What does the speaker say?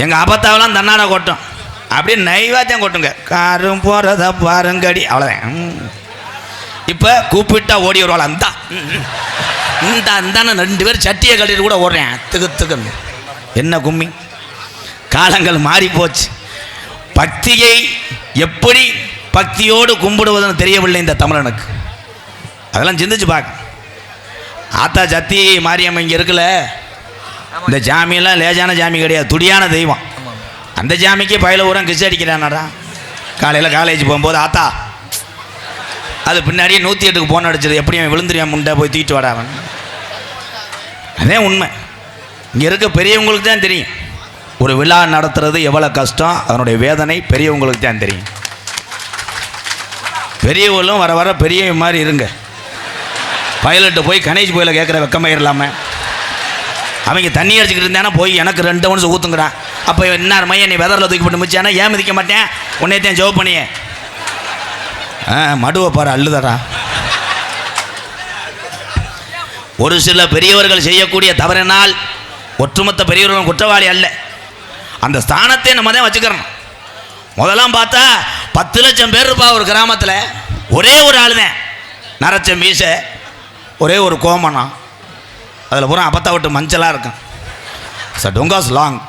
எங்கள் அப்பத்தாவெல்லாம் தன்னாட கொட்டும், அப்படியே நைவாத்தியம் கொட்டுங்க. காரும் போகிறத பாருங்கடி, அவ்வளோதான். இப்போ கூப்பிட்டா ஓடி வருவாள். அந்தான்னு 2 பேர் சட்டியை கட்டிட்டு கூட ஓடுறேன் திக்குன்னு. என்ன கும்மி காலங்கள் மாறி போச்சு. பக்தியை எப்படி பக்தியோடு கும்பிடுவதுன்னு தெரியவில்லை இந்த தமிழனுக்கு. அதெல்லாம் சிந்திச்சு பார்க்க. ஆத்தா சத்தி மாரியம்மன் இங்கே இருக்குல்ல, இந்த ஜாமியெல்லாம் லேஜான ஜாமி கிடையாது, துடியான தெய்வம். அந்த ஜாமிக்கு பயில ஊரம் கிஸ் அடிக்கிறானடா. காலையில் காலேஜ் போகும்போது ஆத்தா அது பின்னாடியே 108க்கு போன் அடிச்சது, எப்படியும் விழுந்துருவான் முண்டை போய் தூக்கிட்டு வாடாவன். அதே உண்மை. இங்கே இருக்க பெரியவங்களுக்கு தான் தெரியும் ஒரு விழா நடத்துறது எவ்வளோ கஷ்டம், அதனுடைய வேதனை பெரியவங்களுக்கு தான் தெரியும். பெரியவங்களும் வர வர பெரிய மாதிரி இருங்க. பைலட்டு போய் கணேஷ் போயில கேட்குற வெக்கமாயிரலாமல். அவங்க தண்ணி அடிச்சுக்கிட்டு இருந்தானா போய் எனக்கு 2 ஒன்ஸ் ஊற்றுங்கிறான். அப்போ என்ன மையம் நீ வெதரில் தூக்கி போட்டு மிச்சானா ஏன் மிதிக்க மாட்டேன், உன்னையத்தையும் ஜோப் பண்ணியே. மடுவை பாரு அள்ளுதடா. ஒரு சில பெரியவர்கள் செய்யக்கூடிய தவறினால் ஒட்டுமொத்த பெரியவர்கள் குற்றவாளி அல்ல. அந்த ஸ்தானத்தை நம்ம தான் வச்சுக்கிறோம். முதலாம் பார்த்தா 10 லட்சம் பேர் இருப்பா ஒரு கிராமத்தில். ஒரே ஒரு ஆள் தான் நரைச்ச மீச, ஒரே ஒரு கோமனம், அதில் பூரா அப்பத்தா விட்டு மஞ்சளாக இருக்கும். டொங்காஸ் லாங்.